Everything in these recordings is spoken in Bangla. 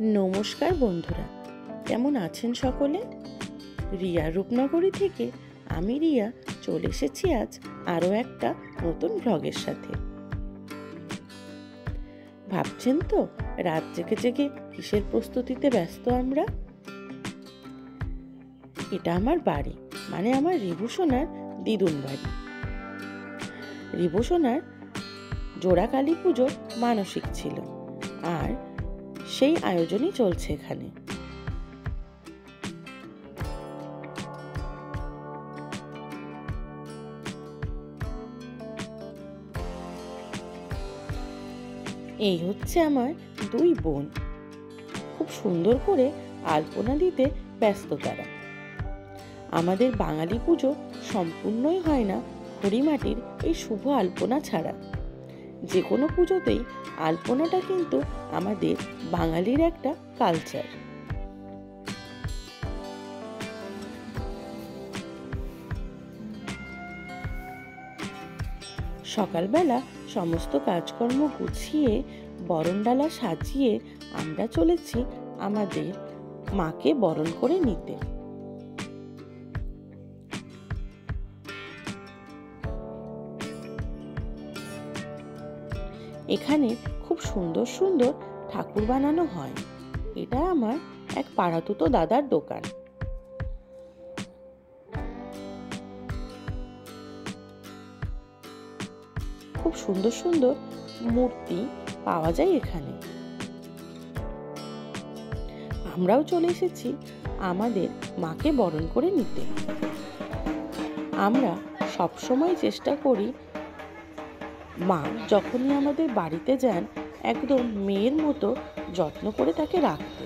নমস্কার বন্ধুরা, কেমন আছেন সকলে? রিয়া রূপনগরী থেকে আমি রিয়া চলে এসেছি আজ আরও একটা নতুন ব্লগের সাথে। ভাবছেন তো রাত জেগে জেগে কিসের প্রস্তুতিতে ব্যস্ত আমরা? এটা আমার বাড়ি, মানে আমার রিভু সোনার দিদুন বাড়ি। রিভু সোনার জোড়া কালী পুজোর মানসিক ছিল, আর সেই আয়োজনই চলছে এখানে। এই হচ্ছে আমার দুই বোন, খুব সুন্দর করে আলপনা দিতে ব্যস্ত তারা। আমাদের বাঙালি পুজো সম্পূর্ণই হয় না খড়িমাটির এই শুভ আলপনা ছাড়া। যে কোনো পুজোতেই আলপনাটা কিন্তু আমাদের বাঙালির একটা কালচার। সকালবেলা সমস্ত কাজকর্ম গুছিয়ে বরণডালা সাজিয়ে আমরা চলেছি আমাদের মাকে বরণ করে নিতে। এখানে খুব সুন্দর সুন্দর ঠাকুর বানানো হয়। এটা আমার এক পাড়াতুতো দাদার দোকান। খুব সুন্দর সুন্দর মূর্তি পাওয়া যায় এখানে। আমরাও চলে এসেছি আমাদের মাকে বরণ করে নিতে। আমরা সবসময় চেষ্টা করি মা যখনই আমাদের বাড়িতে যান একদম মেয়ের মতো যত্ন করে তাকে রাখতে,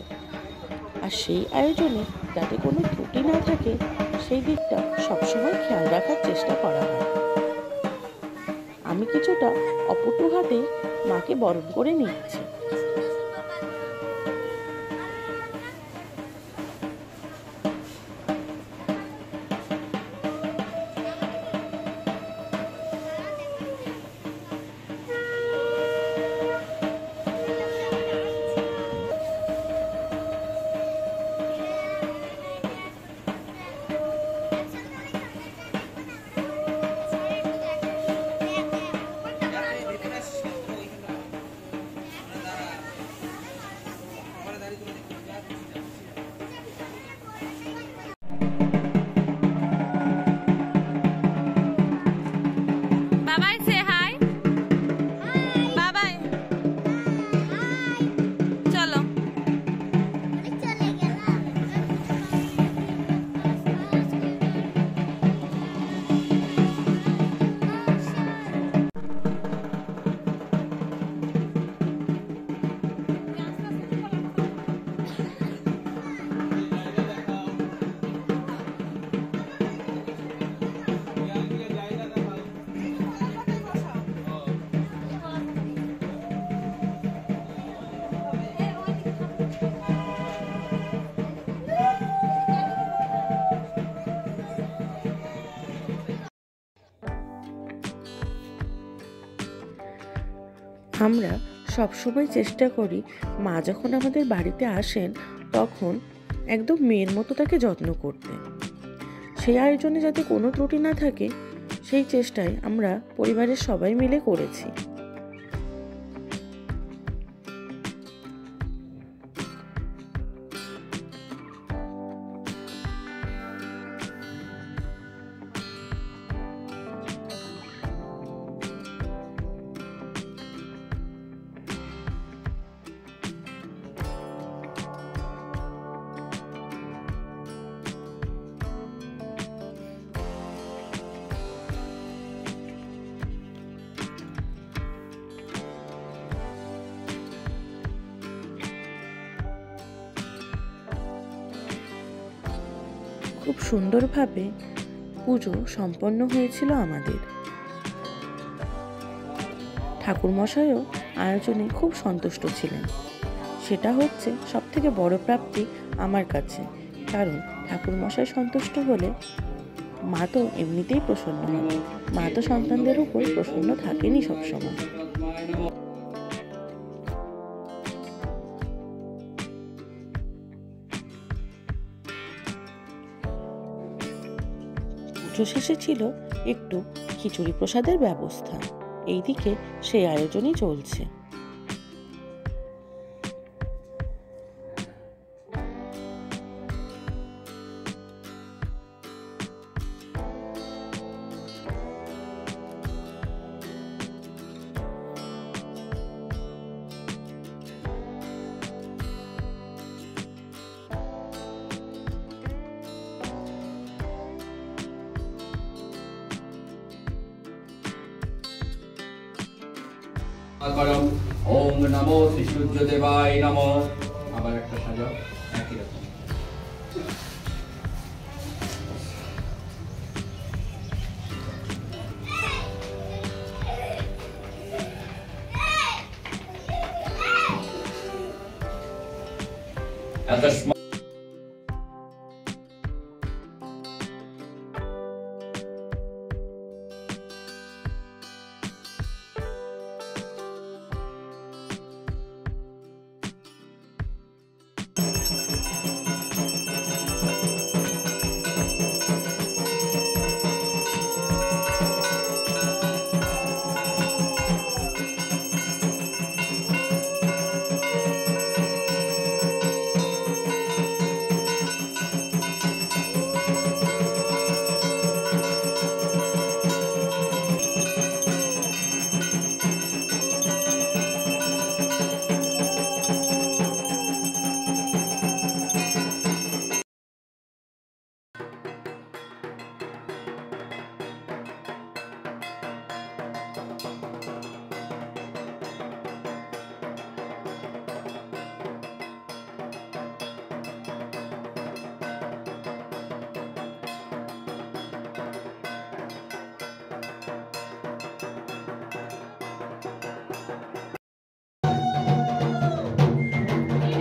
আর সেই আয়োজনে যাতে কোনো ত্রুটি না থাকে সেই দিকটা সবসময় খেয়াল রাখার চেষ্টা করা হয়। আমি কিছুটা অপটু হাতেই মাকে বরণ করে নিচ্ছি। আমরা সবসময় চেষ্টা করি মা যখন আমাদের বাড়িতে আসেন তখন একদম মেয়ের মতো তাকে যত্ন করতে। সেই আয়োজনে যাতে কোনো ত্রুটি না থাকে সেই চেষ্টায় আমরা পরিবারের সবাই মিলে করেছি। খুব সুন্দরভাবে পুজো সম্পন্ন হয়েছিল আমাদের। ঠাকুরমশাইও আয়োজনে খুব সন্তুষ্ট ছিলেন। সেটা হচ্ছে সবথেকে বড় প্রাপ্তি আমার কাছে, কারণ ঠাকুরমশাই সন্তুষ্ট হলে মা তো এমনিতেই প্রসন্ন হবে। মা তো সন্তানদের উপর প্রসন্ন থাকেনই সবসময়। শেষে ছিল একটু খিচুড়ি প্রসাদের ব্যবস্থা। এইদিকে সেই আয়োজনই চলছে। ओम नमो श्री सूर्य देवाय नमो। আবার একটা সাজাও একই রকম।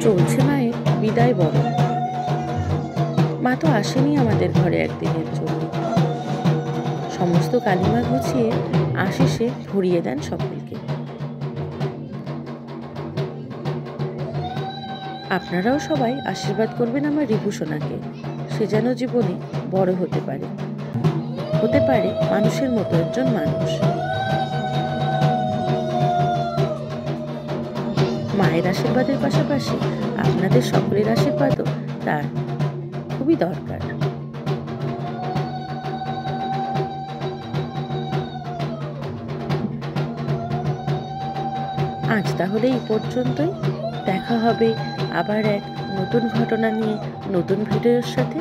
চলছে মায়ের বিদায় বরণ। মা তো আসেনি আমাদের ঘরে একদিনের জন্য। সমস্ত কালিমা গুছিয়ে আশিসে ধরিয়ে দেন সকলকে। আপনারাও সবাই আশীর্বাদ করবেন আমার রিভু সোনাকে। সে যেন জীবনে বড় হতে পারে মানুষের মতো একজন মানুষ। মায়ের আশীর্বাদের পাশাপাশি আপনাদের সকলের আশীর্বাদও তার খুবই দরকার। আজ তাহলে এই পর্যন্তই। দেখা হবে আবার এক নতুন ঘটনা নিয়ে, নতুন ভিডিওর সাথে।